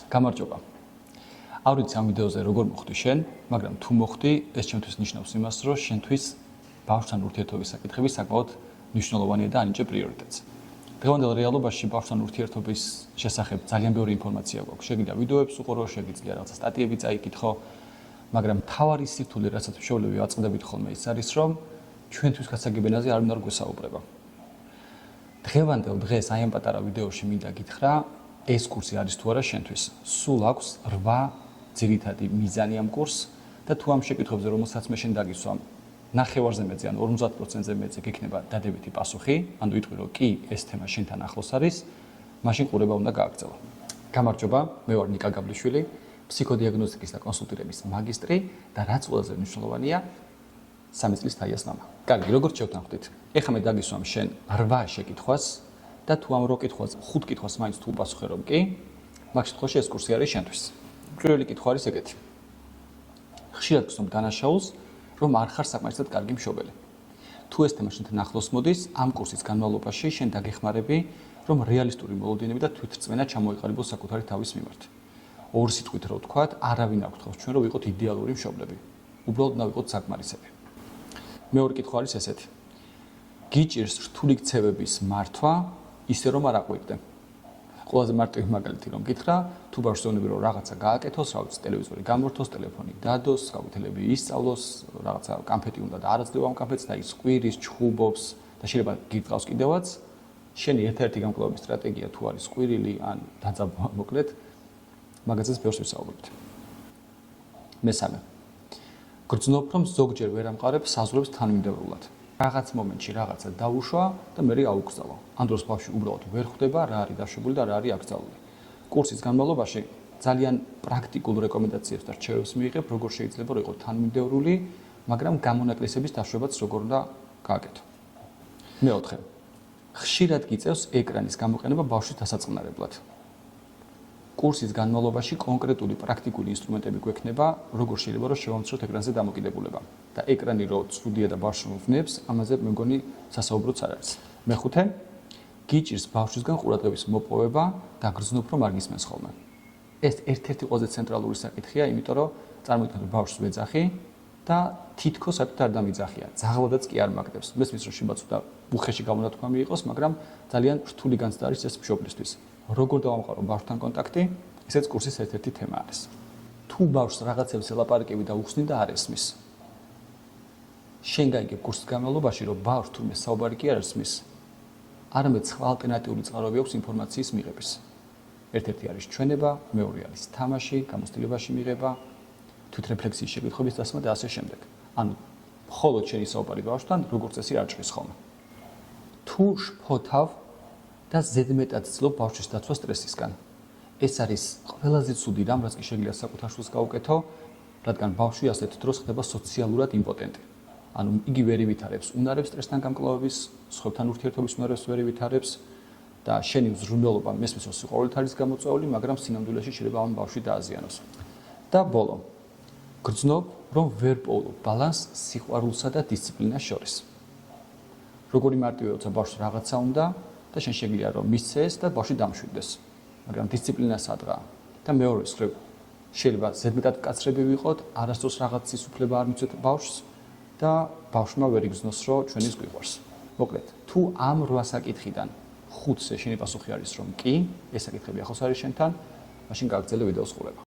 გამარჯობა. არ ვიცი ამ ვიდეოზე როგორ მოხვდი შენ, მაგრამ თუ მოხვდი, ეს ჩემთვის ნიშნავს იმას, რომ შენთვის ბავშვთან ურთიერთობის საკითხები საკმაოდ მნიშვნელოვანია და ანიჭე პრიორიტეტს. დღევანდელ რეალობაში ბავშვთან ურთიერთობის შესახებ ძალიან ბევრი ინფორმაცია გვაქვს. შეგიძლია ვიდეოებს უყურო, შეგიძლია რაღაცა სტატიები წაიკითხო, მაგრამ მთავარი სირთულე, რასაც მშობლები ვაწყდებით ხოლმე, ის არის, რომ ჩვენთვის გასაგებენაზე არ უნდა გვესაუბრება. დღევანდელ დღეს აი ამ პატარა ვიდეოში მინდა გითხრა, ეს კურსი არის თუ არა შენთვის. სულ აქვს 8 ძირითადი მიზანი ამ კურსს და თუ ამ შეკითხვებზე, რომელსაც მე შენ დაგისვამ, 9%-ზე მეძე ან 50%-ზე მეძე გექნება დადებითი პასუხი, ანუ იტყვი რომ კი, ეს თემა შენთან ახლოს არის, მაშინ ყურება უნდა გააგრძელო. გამარჯობა, მე ვარ ნიკა გაბლიშვილი, ფსიქოდიაგნოსტიკის და კონსულტირების მაგისტრი და რაც ყველაზე მნიშვნელოვანია, 3 წლის თაიას მამა. კარგი, როგორც შევთანხმდით. ეხლა მე დაგისვამ შენ 8 შეკითხვას და თუ ამ 8 კითხვას 5 კითხვას მაინც თუ უპასუხე რომ კი, მაგ შემთხვევაში ეს კურსი არის შენთვის. პირველი კითხვა არის ეგეთი. ხშირად გსვამ დანაშაულს, რომ არ ხარ საკმარისად კარგი მშობელი. თუ ეს თემა შენთან ახლოს მოდის, ამ კურსის განმავლობაში შენ დაგეხმარები, რომ რეალისტური მოლოდინები და თვითრწმენა ჩამოიყალიბოს საკუთარი თავის მიმართ. ორ სიტყვით რო ვთქვათ, არავინ არ გთხოვს ჩვენ რომ ვიყოთ იდეალური მშობლები. უბრალოდ უნდა ვიყოთ საკმარისები. მეორე კითხვა არის ესეთი. გიჭირს რთული ქცევების მართვა, ისე რომ არ აყვირდე. ყველაზე მარტივი მაგალითი რომ გითხრა, თუ ბავშვს ზონები რომ რაღაცა გააკეთოს, რა ვიცი, ტელევიზორი გამორთოს, ტელეფონი დადოს, გავითელები ისწავლოს, რაღაცა კამფეტი უნდა და არაცდევა ამ კამფეტს და ის ყვირის, ჩხუბობს და შეიძლება გიწყავს კიდევაც, შენი ერთ-ერთი გამკლავების სტრატეგია თუ არის ყვირილი ან დაძაბვა მოკლედ, მაგაზეც ბევრს ვისაუბრებთ. მესამე. გრძნობ რომ ზოგჯერ ვერ ამყარებ საზღვრებს თანმიმდევრულად. რაღაც მომენტში რაღაცა დაუშვა და მე აუკრძალო. ამ დროს ბავშვი უბრალოდ ვერ ხვდება რა არის დაშვებული და რა არის აკრძალული. კურსის განმავლობაში ძალიან პრაქტიკულ რეკომენდაციებს და რჩევებს მიიღებ, როგორ შეიძლება რომ იყოს თანმიმდევრული, მაგრამ გამონაკლისების დაშვებაც როგორ უნდა გააკეთო. მეოთხე. ხშირად გიწევს ეკრანის გამოყენება ბავშვის დასაწყნარებლად. კურსის განმავლობაში კონკრეტული პრაქტიკული ინსტრუმენტები გვექნება, როგორ შეიძლება რომ შევამციროთ ეკრანზე დამოკიდებულება. და ეკრანი რო ცუდია და ბავშვი ვნებს, ამაზე მე მგონი სასაუბროც არ არის. მეხუთე, გიჭირს ბავშვისგან ყურადღების მოპოვება და გრძნობ რომ არ გისმენს ხოლმე. ეს ერთ-ერთი ყველაზე ცენტრალური საკითხია, იმიტომ რომ წარმოიდგინეთ რომ ბავშვს ვეძახი და თითქოს საერთოდ არ დამიძახია. ძაღლადაც კი არ მაგდებს. მესმის რომ შებაც და უხეში გამონათქვამი იყოს, მაგრამ ძალიან რთული განცდა არის ეს მშობლისთვის. როგორ დავამყარო ბავშვთან კონტაქტი, ესეც კურსის ერთ-ერთი თემა არის. თუ ბავშვს რაღაცებს ელაპარაკები და უხსნი და არ ესმის. შენ გაიგებ კურსის განმავლობაში, რომ ბავშვს თურმე საუბარი კი არ ესმის, არამედ სხვა ალტერნატიული წყაროები აქვს ინფორმაციის მიღების. ერთ-ერთი არის ჩვენება, მეორე არის თამაში, გამოცდილებაში მიღება, თვითრეფლექსიის შეკითხვების დასმა და ასე შემდეგ. ანუ მხოლოდ შენი საუბარი ბავშვთან, როგორც წესი არ ჭრის ხოლმე. თუ შფოთავ და ზედმეტად ცდილობ ბავშვის დაცვა სტრესისგან. ეს არის ყველაზე ცუდი რამ, რაც კი შეგიძლია საკუთარ შვილს გაუკეთო, რადგან ბავშვი ასეთ დროს ხდება სოციალურად იმპოტენტი. ანუ იგი ვერ ივითარებს უნარებს სტრესთან გამკლავების, სხვებთან ურთიერთობის უნარებს ვერ ივითარებს და შენი უზრუნველობა მესმის რომ სიყვარულით არის გამოწვეული, მაგრამ სინამდვილეში შეიძლება ამ ბავშვი დააზიანოს. და ბოლო. გრძნობ, რომ ვერ პოულობ ბალანსს სიყვარულსა და დისციპლინას შორის. როგორი მარტივია, როცა ბავშვს რაღაცა უნდა და შენ შეგიძლია რომ მისცე ეს და ბავშვი დამშვიდდეს. მაგრამ დისციპლინას ადღა და მეორე მხრივ შეიძლება ზედმეტად კაცრები ვიყოთ, არასდროს რაღაც სისუფლება არ მიცეთ ბავშვს და ბავშვმა ვერ იგრძნოს რომ ჩვენის გვიყვარს. მოკლედ, თუ ამ 8 საკითხიდან 5-ზე შენი პასუხი არის რომ კი, ეს საკითხები ახლოს არის შენთან, მაშინ გააგრძელე ვიდეოს ყურება.